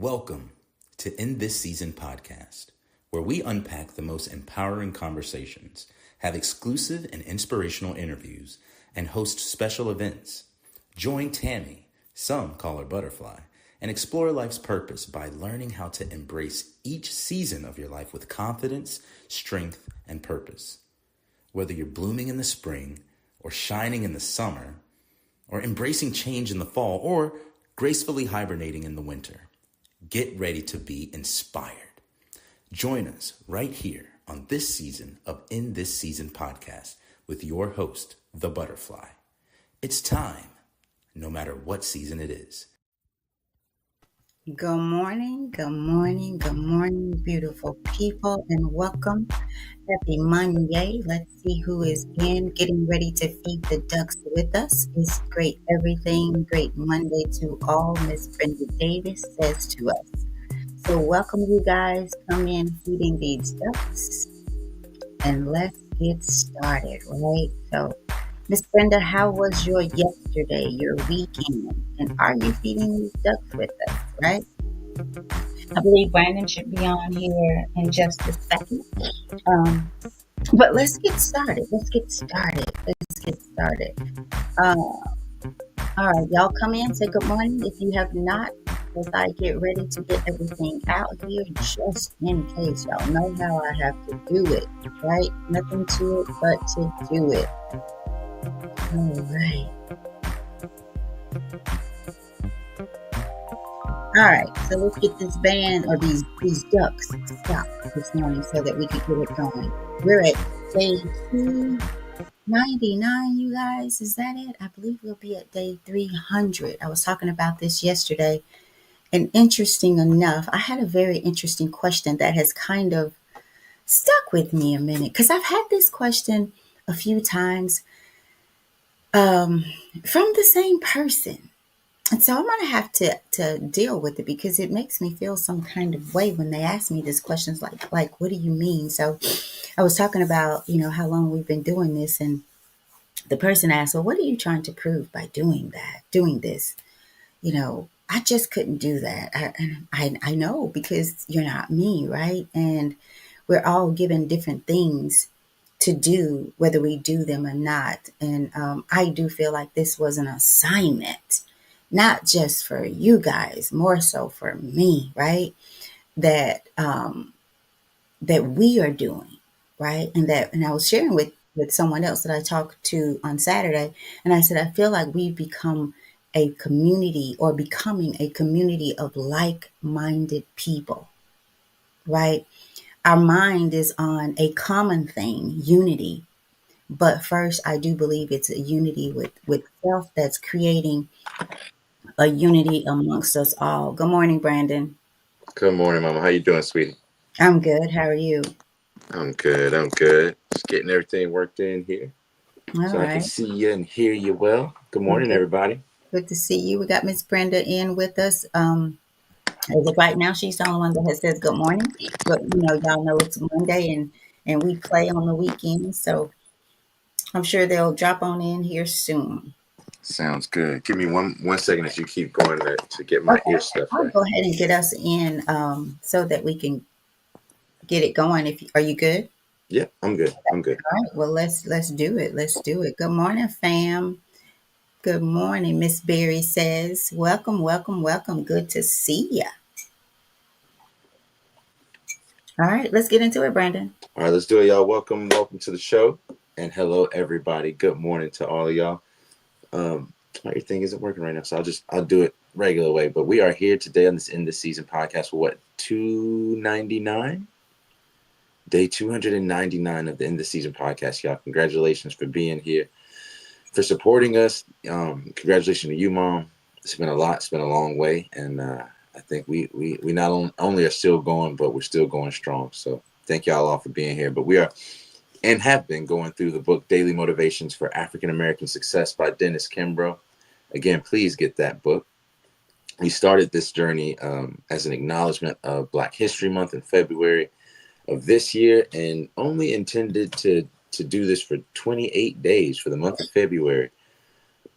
Welcome to In This Season podcast, where we unpack the most empowering conversations, have exclusive and inspirational interviews, and host special events. Join Tammy, some call her Butterfly, and explore life's purpose by learning how to embrace each season of your life with confidence, strength, and purpose. Whether you're blooming in the spring, or shining in the summer, or embracing change in the fall, or gracefully hibernating in the winter, get ready to be inspired. Join us right here on this season of In This Season podcast with your host, the Butterfly. It's time, no matter what season it is. Good morning, beautiful people, and welcome. Happy Monday. Let's see who is getting ready to feed the ducks with us. It's great Monday to all, Miss Brenda Davis says to us. So welcome you guys. Come in feeding these ducks, and let's get started, right? So Miss Brenda, how was your yesterday, your weekend? And are you feeding these ducks with us, right? I believe Brandon should be on here in just a second. But let's get started. All right, y'all come in, say good morning. If you have not, as I get ready to get everything out here, just in case y'all know how I have to do it, right? Nothing to it but to do it. All right. All right, so let's get this band or these ducks stopped this morning so that we can get it going. We're at day 299, you guys. Is that it? I believe we'll be at day 300. I was talking about this yesterday. And interesting enough, I had a very interesting question that has kind of stuck with me a minute because I've had this question a few times from the same person. And so I'm going to have to deal with it because it makes me feel some kind of way when they ask me these questions like, what do you mean? So I was talking about, how long we've been doing this. And the person asked, well, what are you trying to prove by doing this? I just couldn't do that. I know because you're not me, right? And we're all given different things to do, whether we do them or not. And I do feel like this was an assignment, not just for you guys, more so for me, right? That we are doing, right? And I was sharing with someone else that I talked to on Saturday, and I said I feel like we've become a community or becoming a community of like-minded people, right? Our mind is on a common thing, unity. But first, I do believe it's a unity with self that's creating a unity amongst us all. Good morning, Brandon. Good morning, Mama. How you doing, sweetie? I'm good. How are you? I'm good. Just getting everything worked in here. All so right. I can see you and hear you well. Good morning, everybody. Good to see you. We got Miss Brenda in with us. As of right now, she's the only one that has said good morning. But y'all know it's Monday and we play on the weekend, so I'm sure they'll drop on in here soon. Sounds good. Give me one second as you keep going to get my ear stuff I'll right. go ahead and get us in so that we can get it going. Are you good? Yeah, I'm good. All right. Well, let's do it. Good morning, fam. Good morning, Miss Berry says. Welcome. Good to see ya. All right, let's get into it, Brandon. All right, let's do it, y'all. Welcome to the show, and hello, everybody. Good morning to all of y'all. Everything isn't working right now, so I'll do it regular way. But we are here today on this In This Season podcast for what, 299? Day 299 of the In This Season podcast, y'all. Congratulations for being here, for supporting us. Congratulations to you, Mom. It's been a lot. It's been a long way, and I think we not only are still going, but we're still going strong. So thank y'all all for being here. But we are and have been going through the book Daily Motivations for African American Success by Dennis Kimbro. Again, please get that book. We started this journey as an acknowledgement of Black History Month in February of this year, and only intended to do this for 28 days for the month of February.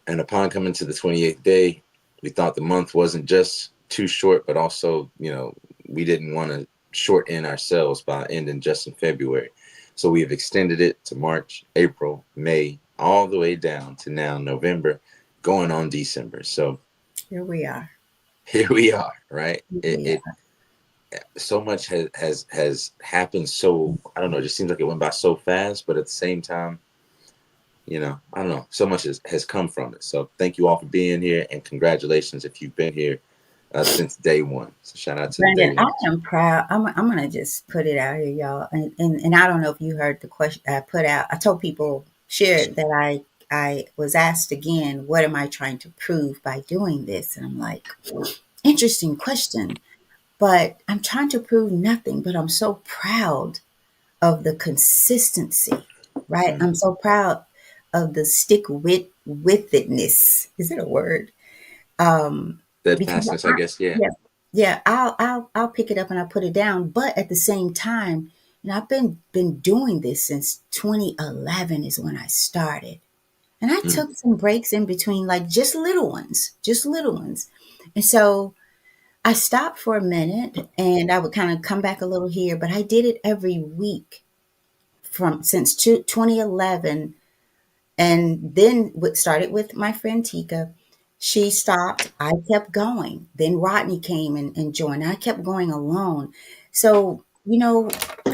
And upon coming to the 28th day, we thought the month wasn't just too short, but also, we didn't want to shorten ourselves by ending just in February. So we have extended it to March, April, May, all the way down to now November, going on December. So Here we are. here we are, right? Here we It are. so much has happened. So I don't know, it just seems like it went by so fast, but at the same time, I don't know, so much has come from it. So thank you all for being here, and congratulations if you've been here since day one. So shout out to the day Brandon, I one. am proud. I'm going to just put it out here, y'all. And I don't know if you heard the question I put out. I told people, shared that I was asked again, what am I trying to prove by doing this? And I'm like, interesting question. But I'm trying to prove nothing, but I'm so proud of the consistency, right? Mm. I'm so proud of the with itness. Is it a word? Because Steadfastness, I guess. Yeah. yeah, yeah, I'll pick it up and I'll put it down. But at the same time, I've been doing this since 2011 is when I started. And I Mm. took some breaks in between, like just little ones, just little ones. And so I stopped for a minute and I would kind of come back a little here, but I did it every week from since 2011. And then what started with my friend Tika. She stopped. I kept going. Then Rodney came and joined. I kept going alone. So,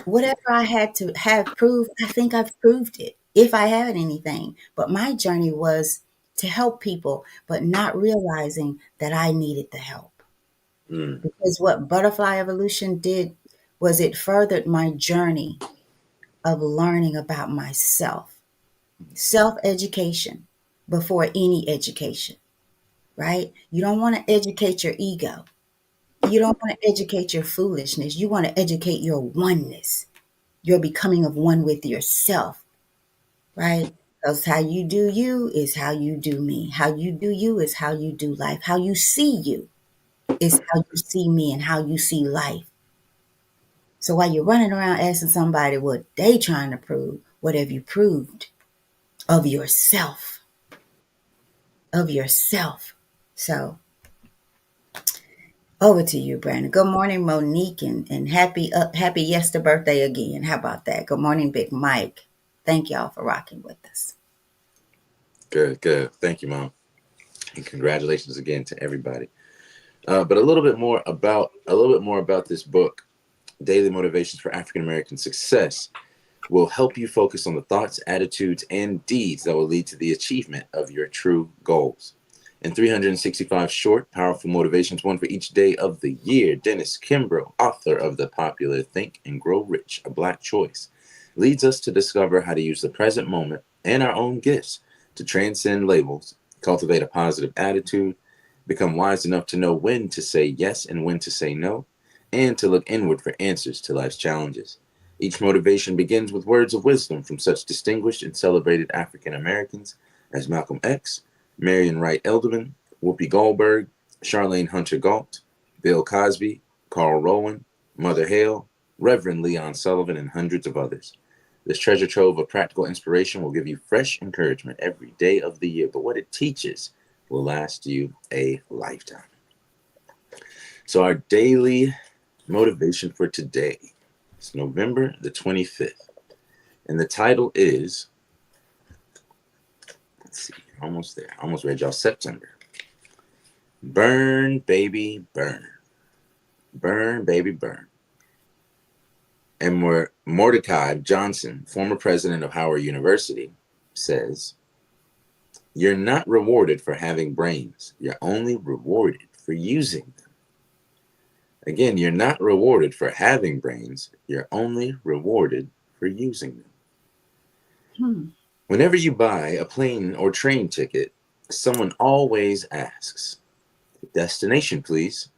whatever I had to have proved, I think I've proved it, if I had anything. But my journey was to help people, but not realizing that I needed the help. Mm. Because what Butterfly Evolution did was it furthered my journey of learning about myself, self education before any education, right? You don't want to educate your ego. You don't want to educate your foolishness. You want to educate your oneness, your becoming of one with yourself, right? Because how you do you is how you do me. How you do you is how you do life. How you see you is how you see me and how you see life. So while you're running around asking somebody what they trying to prove, what have you proved of yourself? Of yourself. So over to you, Brandon. Good morning, Monique, and happy yester birthday again. How about that? Good morning, Big Mike. Thank y'all for rocking with us. Good, good. Thank you, Mom, and congratulations again to everybody. But a little bit more about this book, Daily Motivations for African American Success, will help you focus on the thoughts, attitudes, and deeds that will lead to the achievement of your true goals. In 365 short, powerful motivations, one for each day of the year, Dennis Kimbro, author of the popular Think and Grow Rich, A Black Choice, leads us to discover how to use the present moment and our own gifts to transcend labels, cultivate a positive attitude, become wise enough to know when to say yes and when to say no, and to look inward for answers to life's challenges. Each motivation begins with words of wisdom from such distinguished and celebrated African Americans as Malcolm X, Marion Wright Elderman, Whoopi Goldberg, Charlene Hunter Galt, Bill Cosby, Carl Rowan, Mother Hale, Reverend Leon Sullivan, and hundreds of others. This treasure trove of practical inspiration will give you fresh encouragement every day of the year, but what it teaches will last you a lifetime. So our daily motivation for today is November the 25th. And the title is, let's see, almost there. Almost read y'all September. Burn, baby, burn. Burn, baby, burn. And Mordecai Johnson, former president of Howard University, says, "You're not rewarded for having brains. You're only rewarded for using them." Again, you're not rewarded for having brains. You're only rewarded for using them. Hmm. Whenever you buy a plane or train ticket, someone always asks, "Destination, please."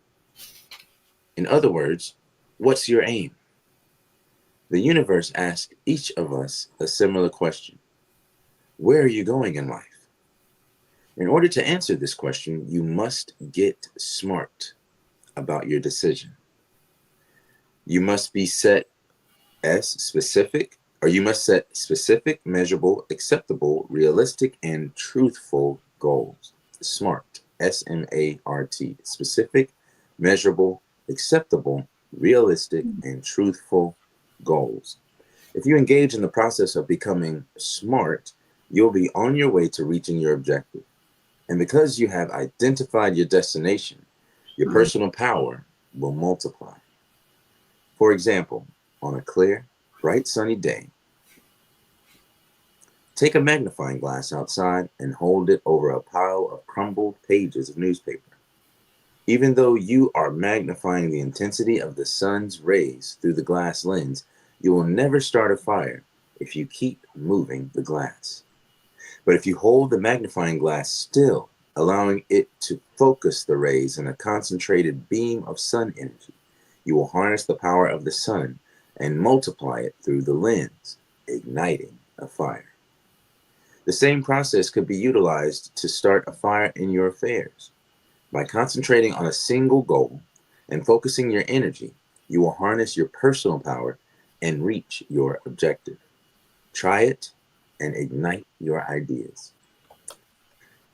In other words, what's your aim? The universe asks each of us a similar question. Where are you going in life? In order to answer this question, you must get smart about your decision. You must be set as specific, or you must set specific, measurable, acceptable, realistic, and truthful goals. SMART, SMART, specific, measurable, acceptable, realistic, and truthful goals. If you engage in the process of becoming smart, you'll be on your way to reaching your objective. And because you have identified your destination, your Mm. personal power will multiply. For example, on a clear, bright, sunny day, take a magnifying glass outside and hold it over a pile of crumbled pages of newspaper. Even though you are magnifying the intensity of the sun's rays through the glass lens, you will never start a fire if you keep moving the glass. But if you hold the magnifying glass still, allowing it to focus the rays in a concentrated beam of sun energy, you will harness the power of the sun and multiply it through the lens, igniting a fire. The same process could be utilized to start a fire in your affairs. By concentrating on a single goal and focusing your energy, you will harness your personal power and reach your objective. Try it and ignite your ideas.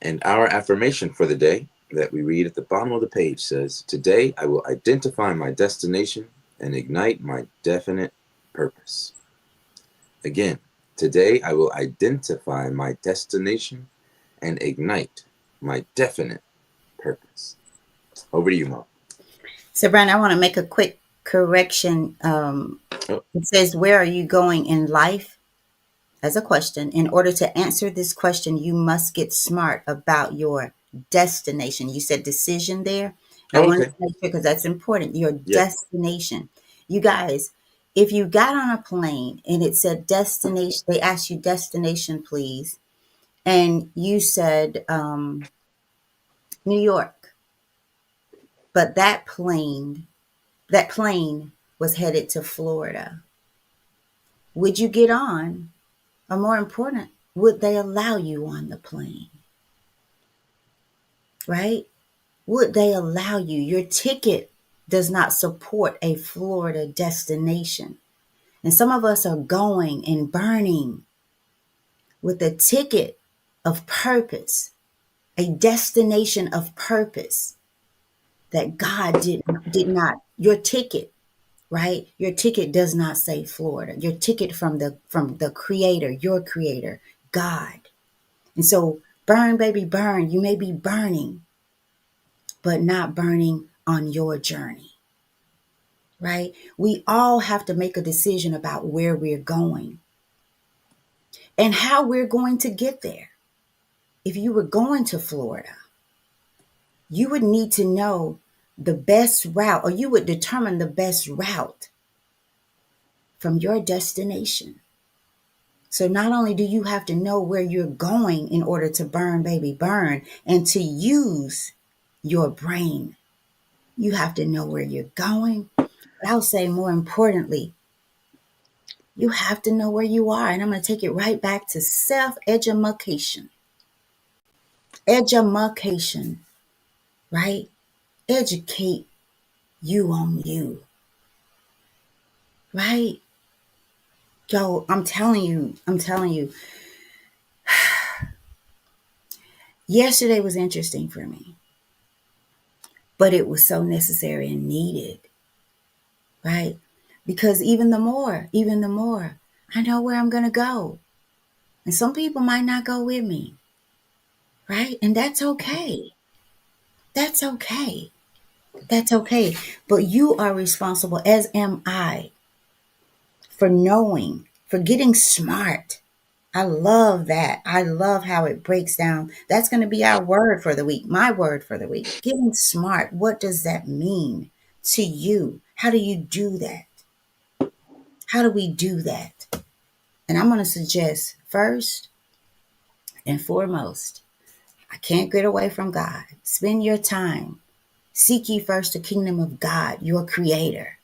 And our affirmation for the day that we read at the bottom of the page says, "Today I will identify my destination and ignite my definite purpose." Again, today I will identify my destination and ignite my definite purpose. Over to you, Mom. So, Brian, I want to make a quick correction. Oh, It says, "Where are you going in life?" as a question. In order to answer this question, you must get smart about your destination. You said decision there. And I wanted okay. to make sure because that's important. Your Yeah. destination. You guys, if you got on a plane and it said destination, they asked you destination, please. And you said New York, but that plane was headed to Florida. Would you get on? Or more important, would they allow you on the plane? Right? Would they allow you? Your ticket does not support a Florida destination. And some of us are going and burning with a ticket of purpose, a destination of purpose that God did not your ticket, right? Your ticket does not say Florida. Your ticket from the creator, your creator, God. And so burn, baby, burn. You may be burning, but not burning on your journey, right? We all have to make a decision about where we're going and how we're going to get there. If you were going to Florida, you would need to know the best route, or you would determine the best route from your destination. So not only do you have to know where you're going in order to burn, baby, burn, and to use your brain, you have to know where you're going. But I would say more importantly, you have to know where you are. And I'm going to take it right back to self-education. Education, right? Educate you on you, right? Yo, I'm telling you, yesterday was interesting for me, but it was so necessary and needed, right? Because even the more, I know where I'm going to go. And some people might not go with me, right? And that's okay. That's okay. That's okay. But you are responsible, as am I, for knowing, for getting smart. I love that. I love how it breaks down. That's going to be our word for the week, my word for the week. Getting smart. What does that mean to you? How do you do that? How do we do that? And I'm going to suggest first and foremost, I can't get away from God. Spend your time. Seek ye first the kingdom of God, your creator,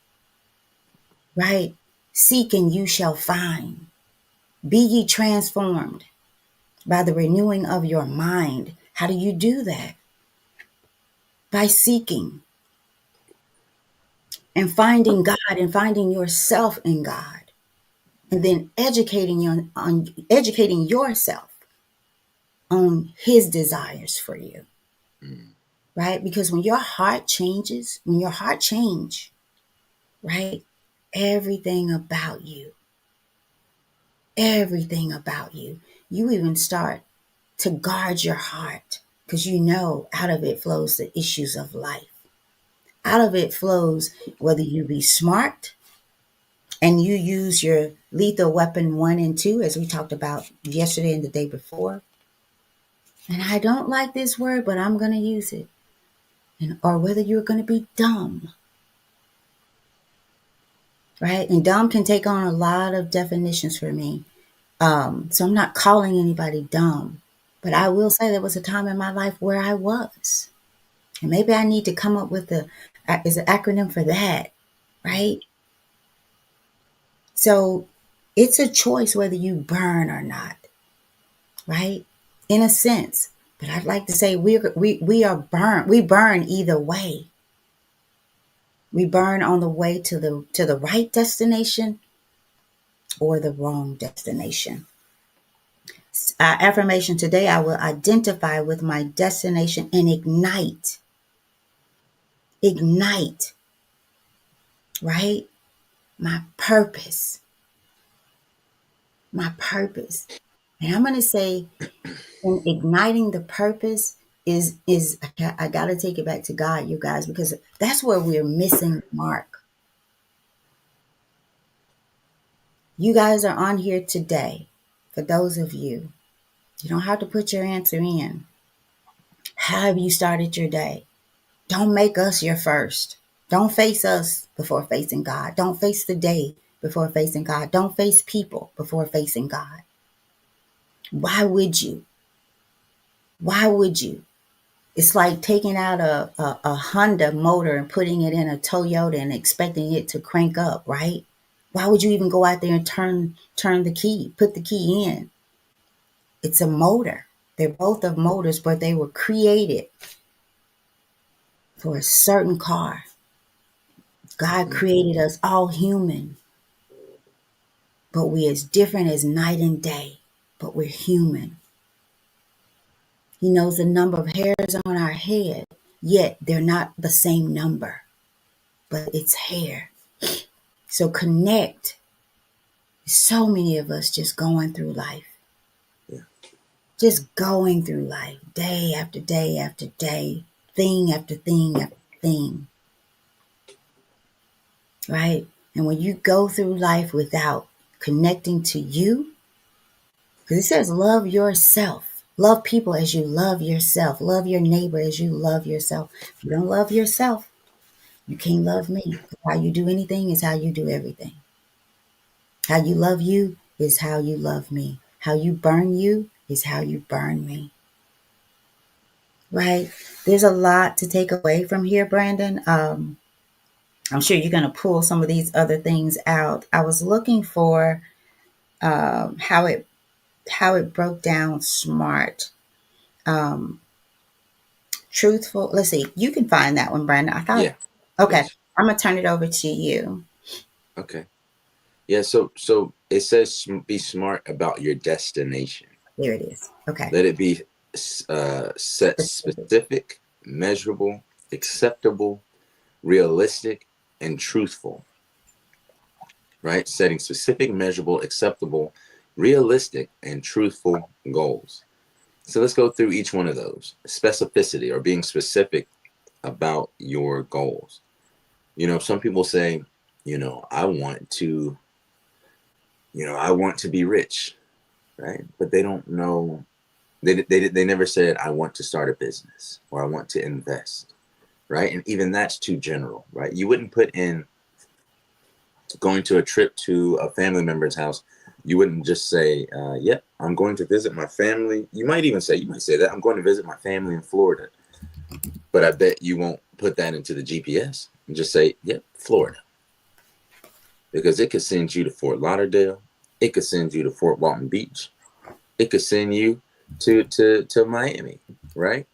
right? Seek and you shall find. Be ye transformed by the renewing of your mind. How do you do that? By seeking and finding God and finding yourself in God. And then educating yourself on his desires for you. Mm. right? Because when your heart changes, right, everything about you, you even start to guard your heart because you know out of it flows the issues of life. Out of it flows whether you be smart and you use your lethal weapon 1 and 2, as we talked about yesterday and the day before. And I don't like this word, but I'm going to use it. Or whether you're going to be dumb, right? And dumb can take on a lot of definitions for me. So I'm not calling anybody dumb, but I will say there was a time in my life where I was. And maybe I need to come up with is an acronym for that, right? So it's a choice whether you burn or not, right? In a sense. But I'd like to say we are burnt. We burn either way. We burn on the way to the right destination or the wrong destination. Affirmation today: I will identify with my destination and ignite, right? My purpose. And I'm going to say, in igniting the purpose is I got to take it back to God, you guys, because that's where we're missing the mark. You guys are on here today. For those of you, you don't have to put your answer in. How have you started your day? Don't make us your first. Don't face us before facing God. Don't face the day before facing God. Don't face people before facing God. Why would you? Why would you? It's like taking out a Honda motor and putting it in a Toyota and expecting it to crank up, right? Why would you even go out there and turn the key, put the key in? It's a motor. They're both of motors, but they were created for a certain car. God created us all human, but we as different as night and day, but we're human. He knows the number of hairs on our head, yet they're not the same number, but it's hair. So connect. So many of us just going through life. Yeah. Just going through life, day after day after day, thing after thing after thing. Right? And when you go through life without connecting to you, because it says love yourself. Love people as you love yourself. Love your neighbor as you love yourself. If you don't love yourself, you can't love me. How you do anything is how you do everything. How you love you is how you love me. How you burn you is how you burn me. Right? There's a lot to take away from here, Brandon. I'm sure you're going to pull some of these other things out. I was looking for how it broke down SMART. Truthful. Let's see. You can find that one, Brandon. I thought. Yeah. Okay. Yes. I'm gonna turn it over to you. Okay. Yeah. So it says be smart about your destination. There it is. Okay. Let it be set specific, measurable, acceptable, realistic, and truthful. Right? Setting specific, measurable, acceptable, realistic, and truthful goals. So let's go through each one of those. Specificity, or being specific about your goals. You know, some people say, I want to be rich, right? But they don't know. They never said, I want to start a business or I want to invest, right? And even that's too general, right? You wouldn't put in going to a trip to a family member's house. You wouldn't just say, yep, I'm going to visit my family. You might say that I'm going to visit my family in Florida. But I bet you won't put that into the GPS and just say, yep, Florida. Because it could send you to Fort Lauderdale. It could send you to Fort Walton Beach. It could send you to Miami, right?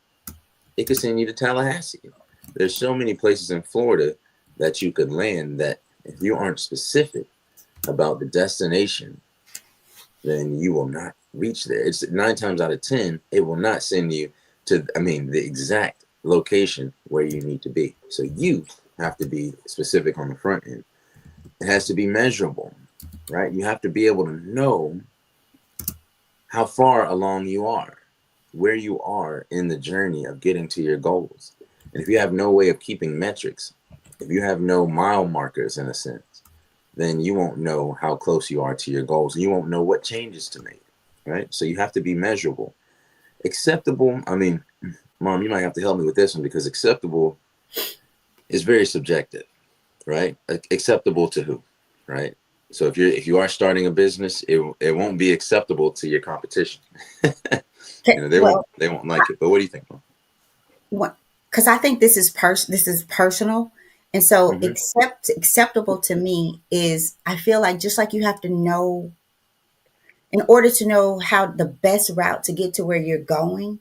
It could send you to Tallahassee. There's so many places in Florida that you could land that if you aren't specific about the destination, then you will not reach there. It's 9 times out of 10, it will not send you to, the exact location where you need to be. So you have to be specific on the front end. It has to be measurable, right? You have to be able to know how far along you are, where you are in the journey of getting to your goals. And if you have no way of keeping metrics, if you have no mile markers in a sense, then you won't know how close you are to your goals. You won't know what changes to make, right? So you have to be measurable. Acceptable, I mean, Mom, you might have to help me with this one because acceptable is very subjective, right? Acceptable to who, right? So if you are starting a business, it won't be acceptable to your competition. Okay, They well, won't like it. But what do you think, Mom? because I think this is personal, and so Mm-hmm. acceptable to me is, I feel like, just like you have to know, in order to know how the best route to get to where you're going,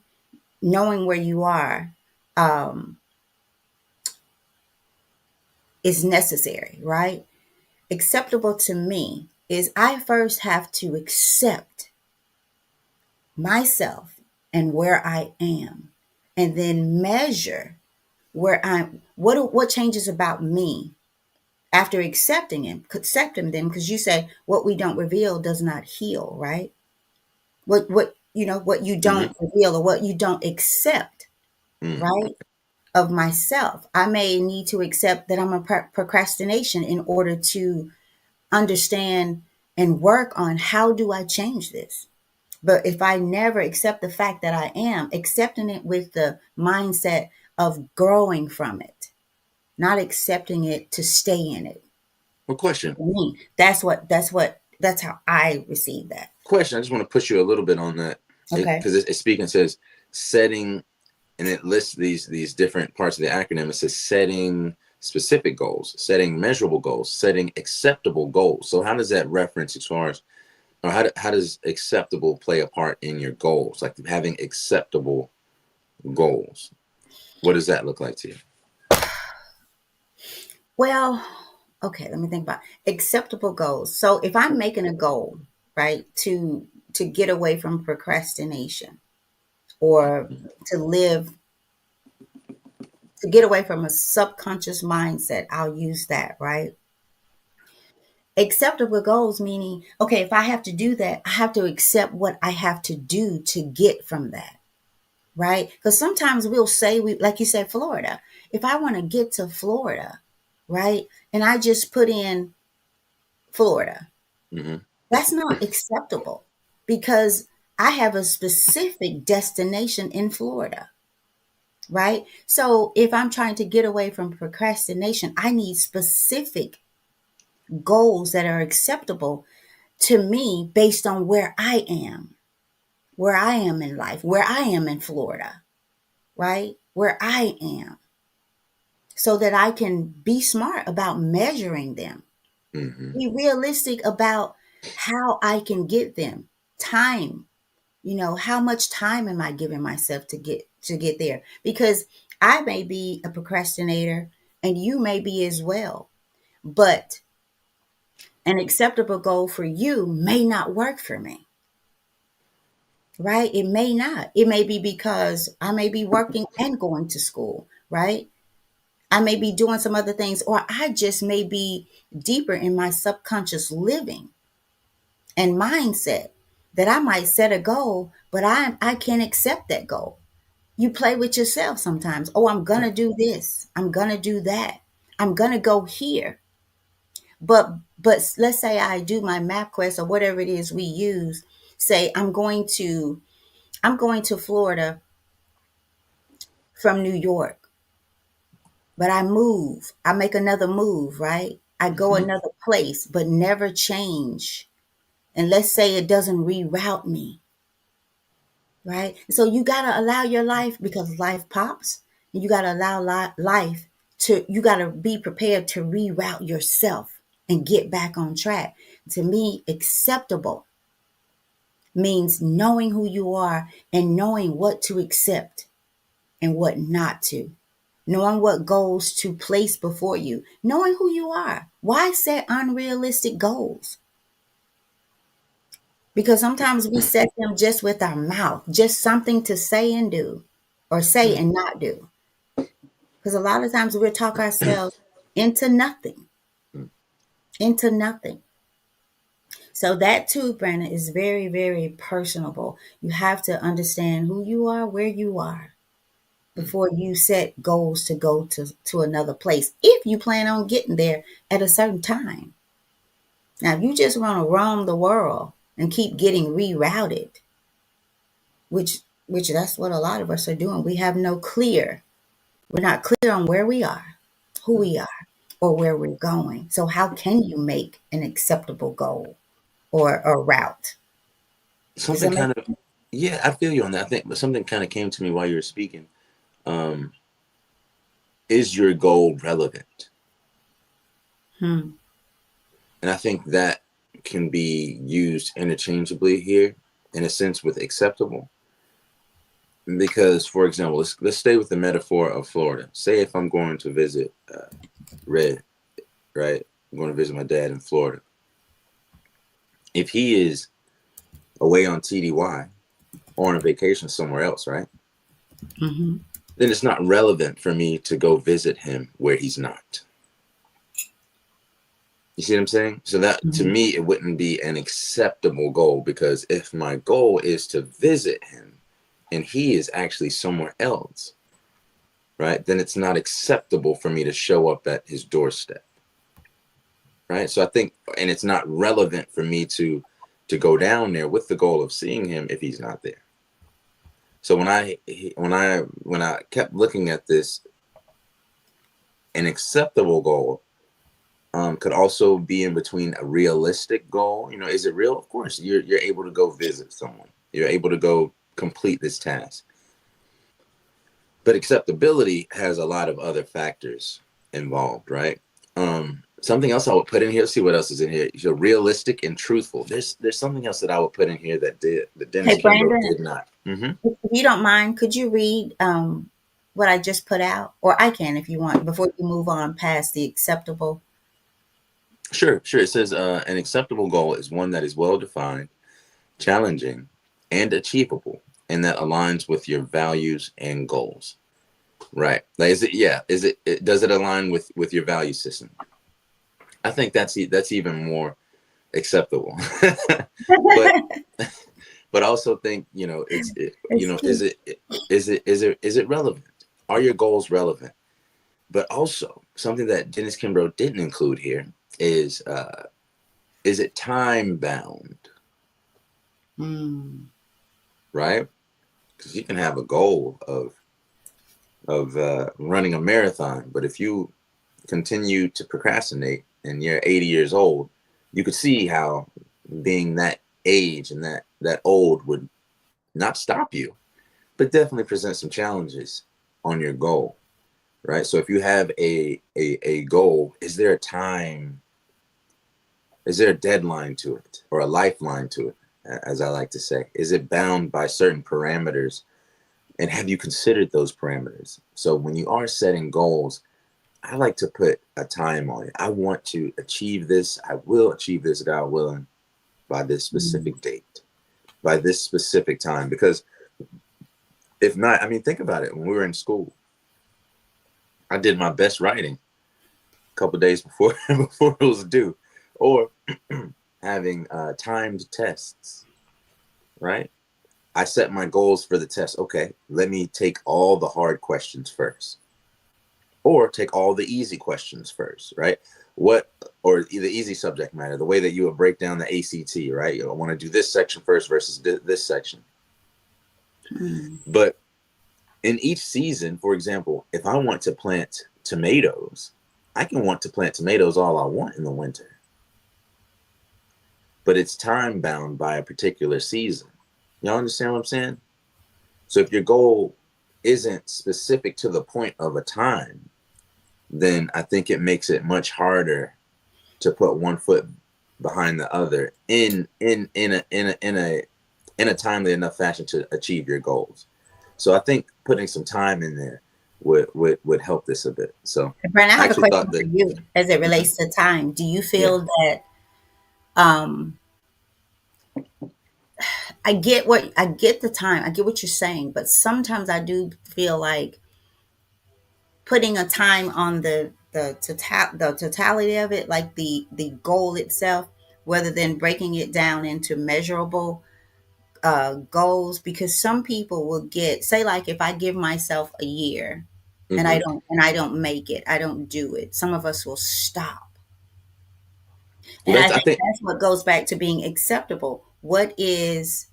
knowing where you are um, is necessary, right? Acceptable to me is, I first have to accept myself and where I am, and then measure where I'm, what changes about me after accepting them, because you say what we don't reveal does not heal, right? What you Mm-hmm. don't reveal or what you don't accept, Mm. right? Of myself, I may need to accept that I'm a procrastination in order to understand and work on how do I change this. But if I never accept the fact that I am, accepting it with the mindset of growing from it, not accepting it to stay in it. Well, question. For me, that's how I receive that. Question. I just want to push you a little bit on that Okay. because it speaking says setting, and it lists these different parts of the acronym. It says setting specific goals, setting measurable goals, setting acceptable goals. So how does that reference as far as, or how does acceptable play a part in your goals? Like having acceptable goals. What does that look like to you? Well, okay, let me think about acceptable goals. So if I'm making a goal, right, to get away from procrastination, or to live to get away from a subconscious mindset, I'll use that, right? Acceptable goals meaning, okay, if I have to do that, I have to accept what I have to do to get from that, right? Because sometimes we'll say, like you said, Florida. If I want to get to Florida, right, and I just put in Florida, Mm-hmm. that's not acceptable, because I have a specific destination in Florida, right? So if I'm trying to get away from procrastination, I need specific goals that are acceptable to me based on where I am in life, where I am in Florida, right? Where I am, so that I can be smart about measuring them, Mm-hmm. be realistic about how I can get them. Time, how much time am I giving myself to get there? Because I may be a procrastinator and you may be as well. But an acceptable goal for you may not work for me, right? It may not. It may be because I may be working and going to school, right? I may be doing some other things, or I just may be deeper in my subconscious living and mindset, that I might set a goal, but I can't accept that goal. You play with yourself sometimes. Oh, I'm going to do this. I'm going to do that. I'm going to go here. But let's say I do my map quest or whatever it is we use. Say I'm going to Florida from New York, but I move. I make another move, right? I go Mm-hmm. another place, but never change. And let's say it doesn't reroute me, right? So you got to allow your life, because life pops, and you got to allow life you got to be prepared to reroute yourself and get back on track. To me, acceptable means knowing who you are and knowing what to accept and what not to, knowing what goals to place before you, knowing who you are. Why set unrealistic goals? Because sometimes we set them just with our mouth, just something to say and do, or say and not do. Because a lot of times we'll talk ourselves into nothing, Mm. into nothing. So that too, Brandon, is very, very personable. You have to understand who you are, where you are, Mm. before you set goals to go to another place. If you plan on getting there at a certain time. Now, if you just want to roam the world and keep getting rerouted, which that's what a lot of us are doing. We have no clear. We're not clear on where we are, who Mm. we are, or where we're going. So how can you make an acceptable goal or a route? Does Something that make kind of, yeah, I feel you on that. I think, but something kind of came to me while you were speaking. Um, is your goal relevant? hmm. And I think that can be used interchangeably here, in a sense, with acceptable. Because, for example, let's stay with the metaphor of Florida. Say if I'm going to visit Red, right? I'm going to visit my dad in Florida. If he is away on TDY or on a vacation somewhere else, right? Hmm. Then it's not relevant for me to go visit him where he's not. You see what I'm saying? So that, to Hmm. me, it wouldn't be an acceptable goal, because if my goal is to visit him and he is actually somewhere else, right, then it's not acceptable for me to show up at his doorstep, right? So I think, and it's not relevant for me to go down there with the goal of seeing him if he's not there. So when I kept looking at this, an acceptable goal could also be in between a realistic goal. You know, is it real? Of course, you're able to go visit someone. You're able to go complete this task. But acceptability has a lot of other factors involved, right? Something else I would put in here. Let's see what else is in here. So realistic and truthful. There's something else that I would put in here that Dennis Hey, Kimbro Brandon, did not. Mm-hmm. if you don't mind, could you read what I just put out? Or I can if you want, before you move on past the acceptable. Sure, sure. It says an acceptable goal is one that is well defined, challenging, and achievable, and that aligns with your values and goals. Right. Like, is it? Yeah. Does it align with your value system? I think that's even more acceptable. but but I also think, It's cute. is it relevant? Are your goals relevant? But also something that Dennis Kimbro didn't include here is it time bound? Mm. Right? Because you can have a goal of running a marathon, but if you continue to procrastinate and you're 80 years old, you could see how being that age and that old would not stop you, but definitely present some challenges on your goal, right? So if you have a goal, is there a time? Is there a deadline to it, or a lifeline to it, as I like to say? Is it bound by certain parameters? And have you considered those parameters? So when you are setting goals, I like to put a time on it. I want to achieve this. I will achieve this, God willing, by this Mm. specific date, by this specific time. Because if not, I mean, think about it. When we were in school, I did my best writing a couple days before before it was due, or having timed tests. Right? I set my goals for the test. Okay, let me take all the hard questions first, or take all the easy questions first, right? What, or the easy subject matter, the way that you would break down the ACT, right? I want to do this section first versus this section. Mm. But in each season, for example, if I want to plant tomatoes, I can want to plant tomatoes all I want in the winter, but it's time bound by a particular season. Y'all understand what I'm saying? So if your goal isn't specific to the point of a time, then I think it makes it much harder to put one foot behind the other in a timely enough fashion to achieve your goals. So I think putting some time in there would help this a bit. So Brandon, I I have a actually question thought for that. you as it Mhm. relates to time. Do you Yeah. feel that um I get the time, I get what you're saying, but sometimes I do feel like putting a time on the totality of it, like the goal itself, rather than breaking it down into measurable goals. Because some people will get, say, like if I give myself a year and Hmm. I don't make it, I don't do it, some of us will stop. Well, And I I think think, that's what goes back to being acceptable. What is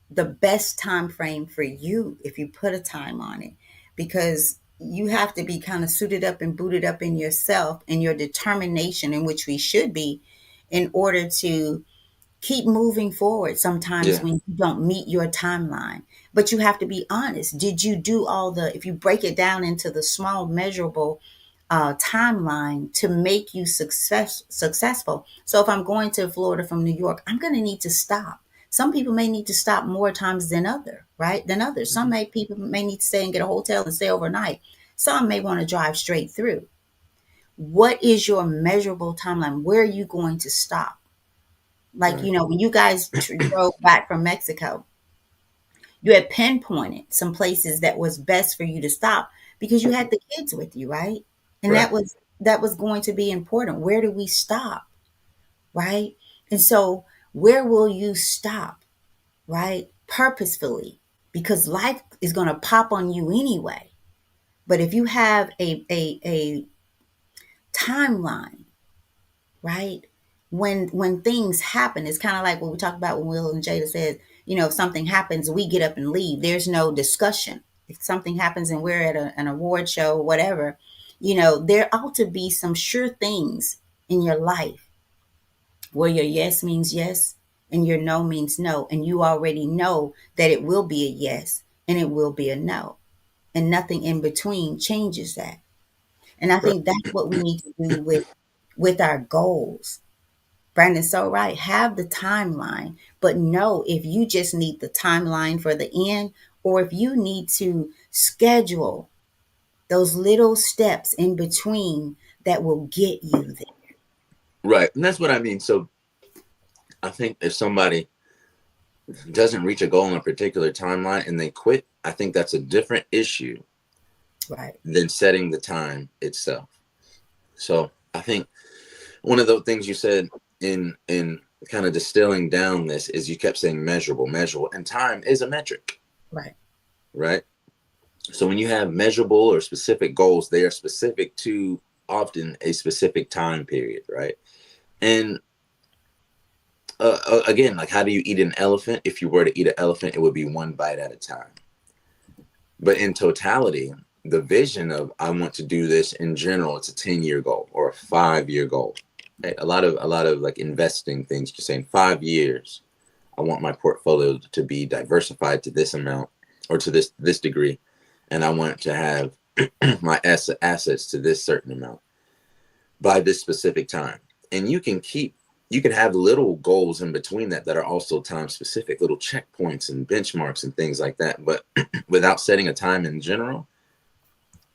the best time frame for you if you put a time on it? Because you have to be kind of suited up and booted up in yourself and your determination, in which we should be, in order to keep moving forward sometimes yeah, when you don't meet your timeline. But you have to be honest. Did you do all the, if you break it down into the small measurable timeline to make you successful. So if I'm going to Florida from New York, I'm going to need to stop. Some people may need to stop more times than others. Some hmm, people may need to stay and get a hotel and stay overnight. Some may want to drive straight through. What is your measurable timeline? Where are you going to stop? Like, right, when you guys drove back from Mexico, you had pinpointed some places that was best for you to stop because you had the kids with you, right? And right, that was going to be important. Where do we stop, right? And so, where will you stop, right? Purposefully, because life is going to pop on you anyway. But if you have a timeline, right? When things happen, it's kind of like what we talked about when Will and Jada said, if something happens, we get up and leave. There's no discussion. If something happens and we're at an award show or whatever, there ought to be some sure things in your life where your yes means yes and your no means no. And you already know that it will be a yes and it will be a no. And nothing in between changes that. And I right, think that's what we need to do with our goals. Brandon's so right. Have the timeline, but know if you just need the timeline for the end, or if you need to schedule those little steps in between that will get you there. right. And that's what I mean. So I think if somebody doesn't reach a goal in a particular timeline and they quit, I think that's a different issue Right. than setting the time itself. So I think one of the things you said in kind of distilling down this is you kept saying measurable, and time is a metric, Right. right? So when you have measurable or specific goals, they are specific to often a specific time period, right? And again, like how do you eat an elephant? If you were to eat an elephant, it would be one bite at a time. But in totality, the vision of I want to do this in general, it's a 10-year goal or a 5-year goal. Right? A lot of like investing things, just saying 5 years, I want my portfolio to be diversified to this amount or to this degree. And I want to have my assets to this certain amount by this specific time. And you can have little goals in between that are also time specific, little checkpoints and benchmarks and things like that. But without setting a time in general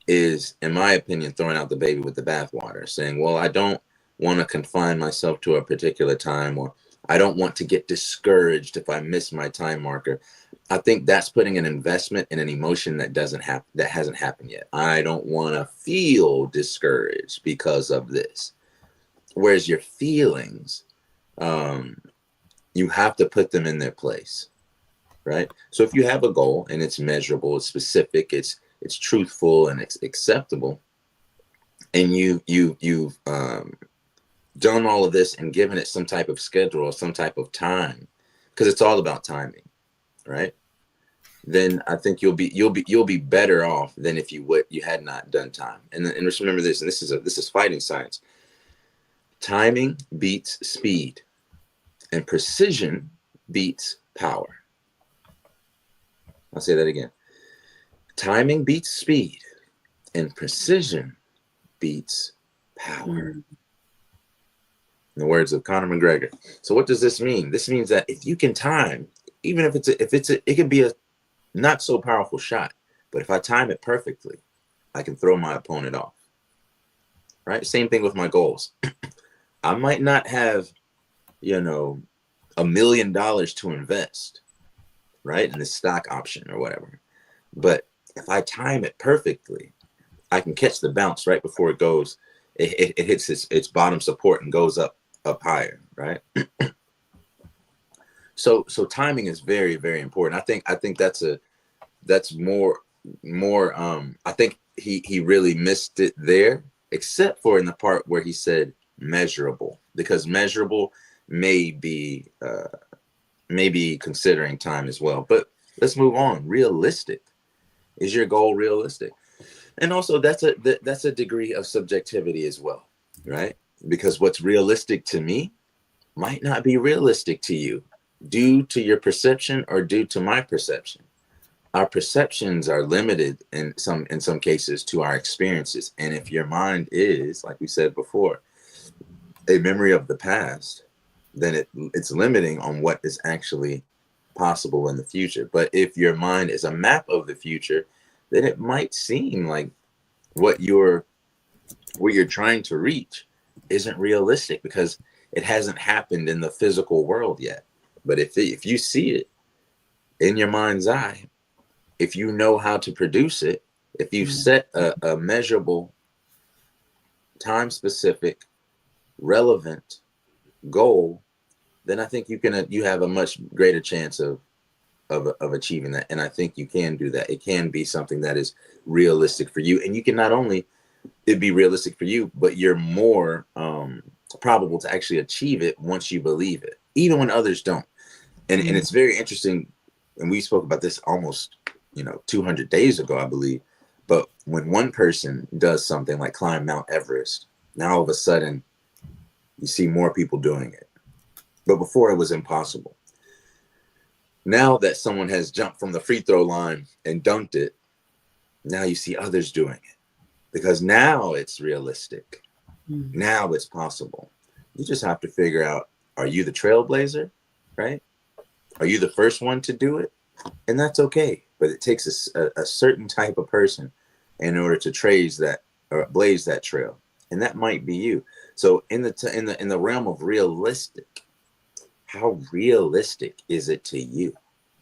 is, in my opinion, throwing out the baby with the bathwater, saying, well, I don't want to confine myself to a particular time, or I don't want to get discouraged if I miss my time marker. I think that's putting an investment in an emotion that hasn't happened yet. I don't want to feel discouraged because of this. Whereas your feelings, you have to put them in their place, right? So if you have a goal and it's measurable, it's specific, it's truthful and it's acceptable, and you've done all of this and given it some type of schedule or some type of time, because it's all about timing, right? Then I think you'll be better off than if you had not done time. And just remember this, and this is fighting science. Timing beats speed, and precision beats power. I'll say that again. Timing beats speed, and precision beats power. Mm. In the words of Conor McGregor. So what does this mean? This means that if you can time, even if it could be a not so powerful shot, but if I time it perfectly, I can throw my opponent off. Right? Same thing with my goals. I might not have, $1 million to invest, right, in the stock option or whatever. But if I time it perfectly, I can catch the bounce right before it goes. It hits its bottom support and goes up higher, right? So timing is very, very important. I think that's more I think he really missed it there, except for in the part where he said measurable, because measurable may be maybe considering time as well. But let's move on. Realistic. Is your goal realistic? And also that's a degree of subjectivity as well, right? Because what's realistic to me might not be realistic to you, due to your perception or due to my perception. Our perceptions are limited in some cases to our experiences. And if your mind is, like we said before, a memory of the past, then it's limiting on what is actually possible in the future. But if your mind is a map of the future, then it might seem like what you're trying to reach isn't realistic because it hasn't happened in the physical world yet. But if you see it in your mind's eye, if you know how to produce it, if you've set a measurable, time specific, relevant goal, then I think you have a much greater chance of achieving that. And I think you can do that. It can be something that is realistic for you, and you can not only it be realistic for you, but you're more probable to actually achieve it once you believe it, even when others don't. And it's very interesting, and we spoke about this almost 200 days ago, I believe. But when one person does something like climb Mount Everest, now all of a sudden you see more people doing it. But before it was impossible. Now that someone has jumped from the free throw line and dunked it, now you see others doing it, because now it's realistic. Now it's possible. You just have to figure out, are you the trailblazer, right? Are you the first one to do it? And that's okay. But it takes a certain type of person in order to blaze that trail. And that might be you. So in the realm of realistic, how realistic is it to you?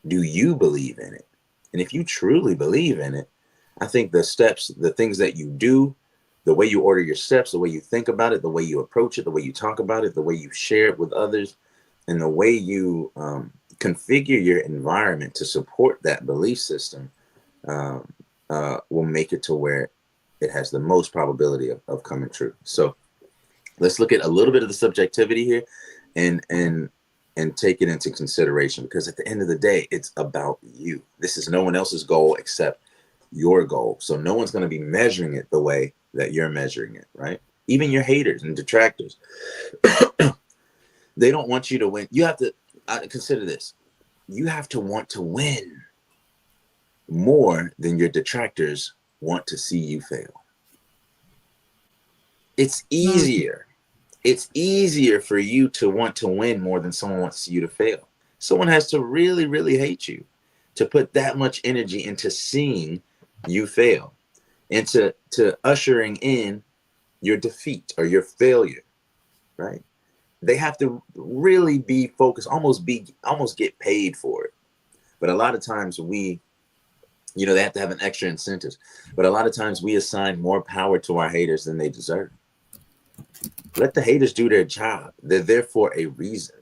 Do you believe in it? And if you truly believe in it, I think the steps, the things that you do, the way you order your steps, the way you think about it, the way you approach it, the way you talk about it, the way you share it with others, and the way you configure your environment to support that belief system will make it to where it has the most probability of coming true. So let's look at a little bit of the subjectivity here and take it into consideration, because at the end of the day, it's about you. This is no one else's goal except your goal. So no one's going to be measuring it the way that you're measuring it, right? Even your haters and detractors, they don't want you to win. You have to consider this. You have to want to win more than your detractors want to see you fail. It's easier. It's easier for you to want to win more than someone wants you to fail. Someone has to really, really hate you to put that much energy into seeing you fail and to ushering in your defeat or your failure, right? They have to really be focused, almost get paid for it. But a lot of times they have to have an extra incentive. But a lot of times we assign more power to our haters than they deserve. Let the haters do their job. They're there for a reason,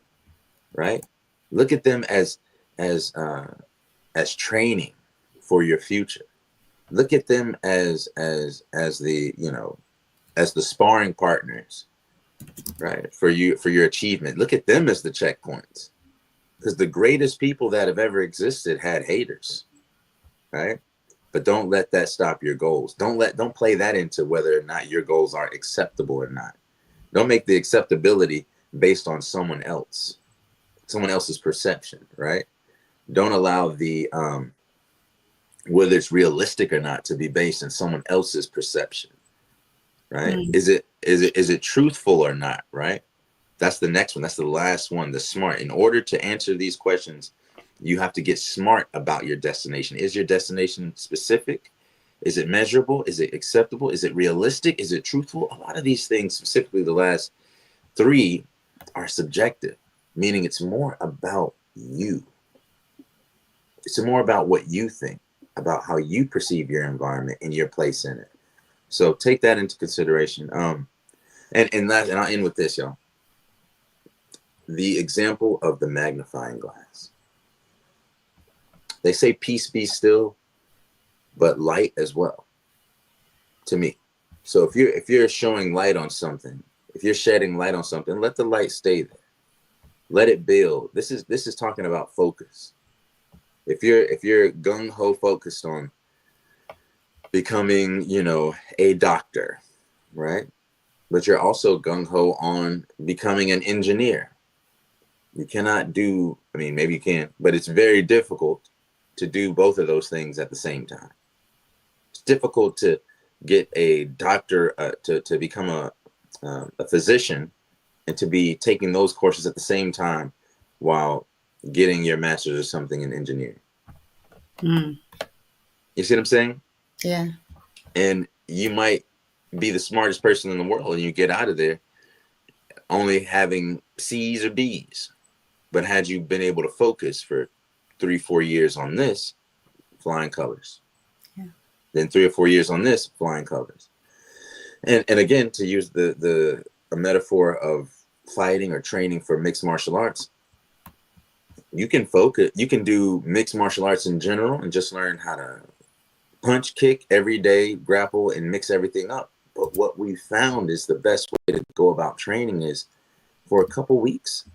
right? Look at them as training for your future. Look at them as the sparring partners, right? For your achievement. Look at them as the checkpoints, because the greatest people that have ever existed had haters, right? But don't let that stop your goals. Don't play that into whether or not your goals are acceptable or not. Don't make the acceptability based on someone else's perception, right? Don't allow the whether it's realistic or not to be based on someone else's perception, right? Is it truthful or not, right? That's the next one. That's the last one, the smart. In order to answer these questions, you have to get smart about your destination. Is your destination specific? Is it measurable? Is it acceptable? Is it realistic? Is it truthful? A lot of these things, specifically the last three, are subjective, meaning it's more about you. It's more about what you think, about how you perceive your environment and your place in it. So take that into consideration. And I'll end with this, y'all. The example of the magnifying glass. They say peace be still, but light as well, to me. So if you're showing light on something, if you're shedding light on something, let the light stay there. Let it build. This is talking about focus. If you're gung ho focused on becoming, a doctor, right? But you're also gung ho on becoming an engineer. You cannot do, I mean, maybe you can, but it's very difficult to do both of those things at the same time. It's difficult to get a doctor, to become a physician, and to be taking those courses at the same time while getting your master's or something in engineering. Mm. You see what I'm saying? Yeah. And you might be the smartest person in the world and you get out of there only having C's or B's. But had you been able to focus for 3-4 years on this, flying colors. Yeah. Then 3 or 4 years on this, flying colors. And again, to use a metaphor of fighting or training for mixed martial arts, you can focus, you can do mixed martial arts in general and just learn how to punch, kick every day, grapple, and mix everything up. But what we found is the best way to go about training is for a couple weeks,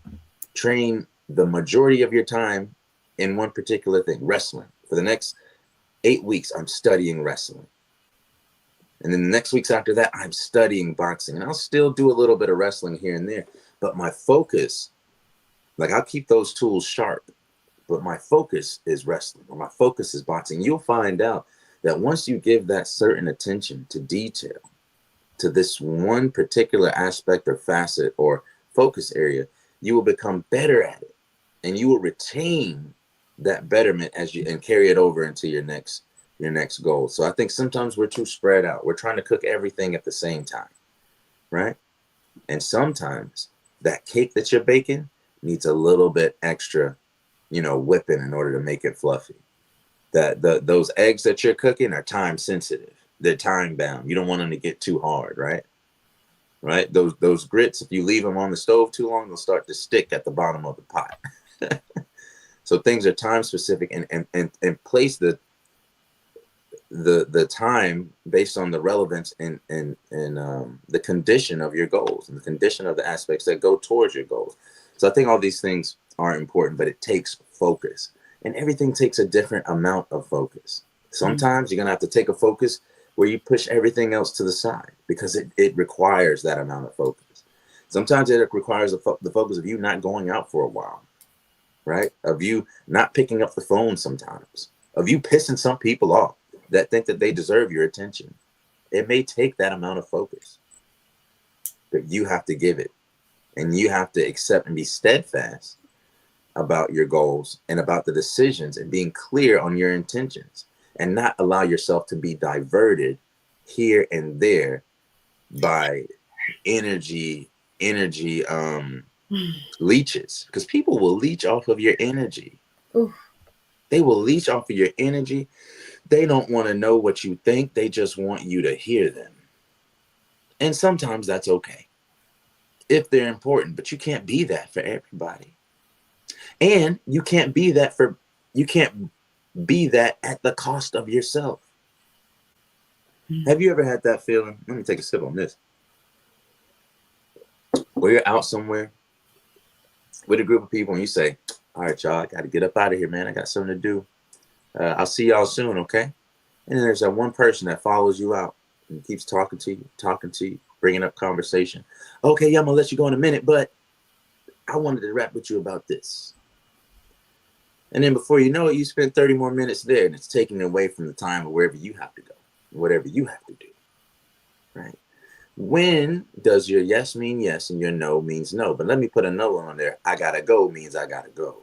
train the majority of your time in one particular thing, wrestling. For the next 8 weeks, I'm studying wrestling. And then the next weeks after that, I'm studying boxing. And I'll still do a little bit of wrestling here and there. But my focus, like I'll keep those tools sharp, but my focus is wrestling, or my focus is boxing. You'll find out that once you give that certain attention to detail, to this one particular aspect or facet or focus area, you will become better at it. And you will retain that betterment and carry it over into your next goal. So I think sometimes we're too spread out. We're trying to cook everything at the same time, right? And sometimes that cake that you're baking needs a little bit extra, whipping in order to make it fluffy. Those eggs that you're cooking are time sensitive. They're time bound. You don't want them to get too hard, right? Right? Those grits, if you leave them on the stove too long, they'll start to stick at the bottom of the pot. So things are time specific, and place the time based on the relevance and the condition of your goals and the condition of the aspects that go towards your goals. So I think all these things are important, but it takes focus, and everything takes a different amount of focus. Sometimes you're going to have to take a focus where you push everything else to the side because it requires that amount of focus. Sometimes it requires the focus of you not going out for a while, right? Of you not picking up the phone sometimes, of you pissing some people off that think that they deserve your attention. It may take that amount of focus, but you have to give it, and you have to accept and be steadfast about your goals and about the decisions and being clear on your intentions, and not allow yourself to be diverted here and there by energy leeches, because people will leech off of your energy. Oof. They will leech off of your energy. They don't want to know what you think. They just want you to hear them. And sometimes that's okay if they're important, but you can't be that for everybody. And you can't be that at the cost of yourself. Have you ever had that feeling? Let me take a sip on this. Where you're out somewhere with a group of people and you say, all right, y'all, I got to get up out of here, man. I got something to do. I'll see y'all soon, okay? And then there's that one person that follows you out and keeps talking to you, bringing up conversation. Okay, yeah, I'm going to let you go in a minute, but I wanted to rap with you about this. And then before you know it, you spend 30 more minutes there, and it's taking away from the time of wherever you have to go, whatever you have to do, right? When does your yes mean yes and your no means no? But let me put a no on there. I got to go means I got to go.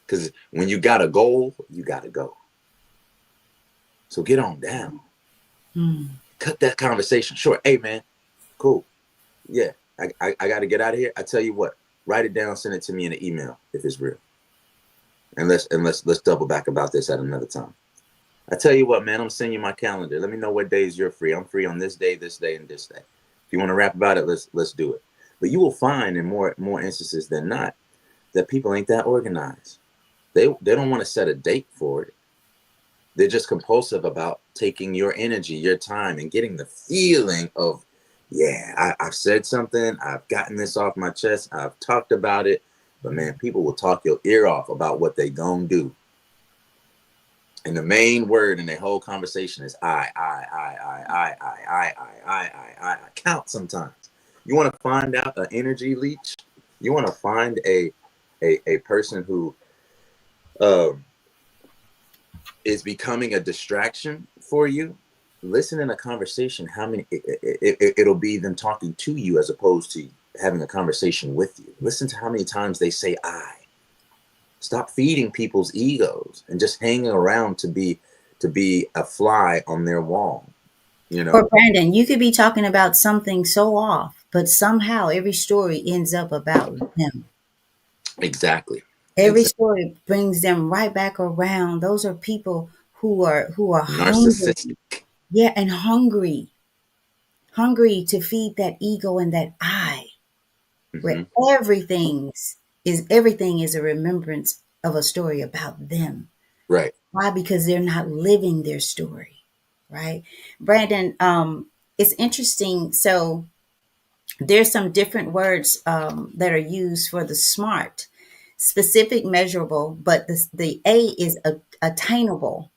Because when you got a goal, you got to go. So get on down. Cut that conversation short. Hey, man, cool. Yeah, I got to get out of here. I tell you what, write it down, send it to me in an email if it's real. And let's double back about this at another time. I tell you what, man, I'm sending you my calendar. Let me know what days you're free. I'm free on this day, and this day. If you want to rap about it, let's do it. But you will find in more instances than not that people ain't that organized. They don't want to set a date for it. They're just compulsive about taking your energy, your time, and getting the feeling of, yeah, I've said something. I've gotten this off my chest. I've talked about it. But man, people will talk your ear off about what they gonna do. And the main word in their whole conversation is I. Count sometimes. You want to find out an energy leech? You want to find a person who is becoming a distraction for you? Listen in a conversation. How many? It'll be them talking to you as opposed to having a conversation with you. Listen to how many times they say I. Stop feeding people's egos and just hanging around to be a fly on their wall. You Or know? Brandon, you could be talking about something so off, but somehow every story ends up about them. Exactly. Every Exactly. story brings them right back around. Those are people who are hungry. Narcissistic. Yeah, and hungry to feed that ego and that I, where Hmm. everything is a remembrance of a story about them. Right. Why? Because they're not living their story, right? Brandon, it's interesting. So there's some different words that are used for the SMART, specific, measurable, but the A is attainable,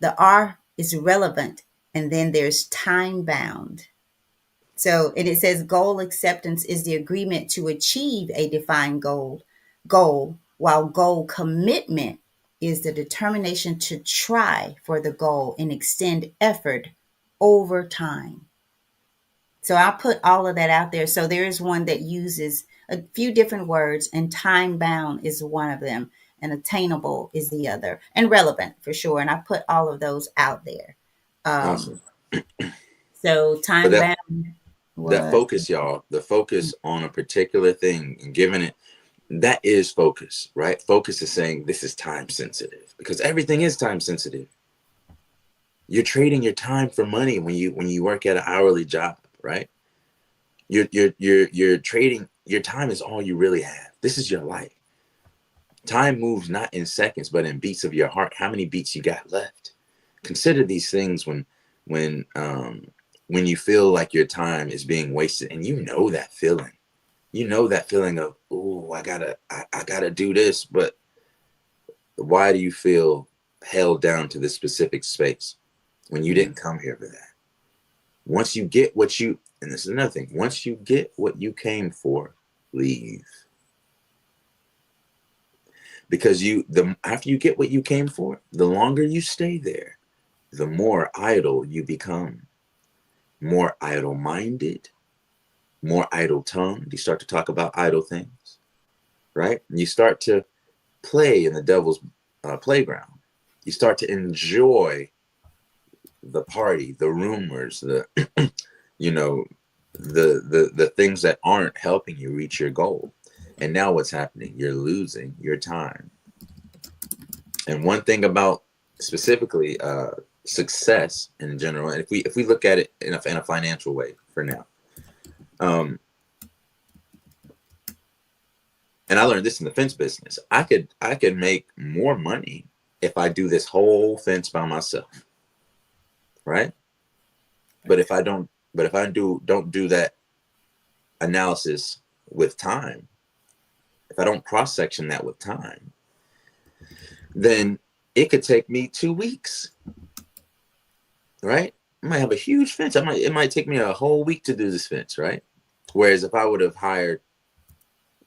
the R is relevant, and then there's time bound. So, and it says goal acceptance is the agreement to achieve a defined goal, while goal commitment is the determination to try for the goal and extend effort over time. So I'll put all of that out there. So there is one that uses a few different words, and time bound is one of them, and attainable is the other, and relevant for sure. And I put all of those out there. Awesome. So But time bound that was focus, y'all, the focus on a particular thing and giving it, that is focus, right? Focus is saying this is time sensitive because everything is time sensitive. You're trading your time for money when you work at an hourly job, right? You're trading your time is all you really have. This is your life. Time moves not in seconds, but in beats of your heart. How many beats you got left? Consider these things when when you feel like your time is being wasted, and you know that feeling. You know that feeling of, oh, I gotta do this, but why do you feel held down to this specific space when you didn't come here for that? Once you get what you, and this is another thing, once you get what you came for, leave. Because after you get what you came for, the longer you stay there, the more idle you become, more idle minded, more idle tongued. You start to talk about idle things, right? And you start to play in the devil's playground. You start to enjoy the party, the rumors, the you know, the things that aren't helping you reach your goal. And now what's happening? You're losing your time. And one thing about specifically success in general, and if we look at it in a financial way for now, and I learned this in the fence business, I could make more money if I do this whole fence by myself, right? But if I don't do that analysis with time, if I don't cross section that with time, then it could take me 2 weeks, right? I might have a huge fence. It might take me a whole week to do this fence, right? Whereas if I would have hired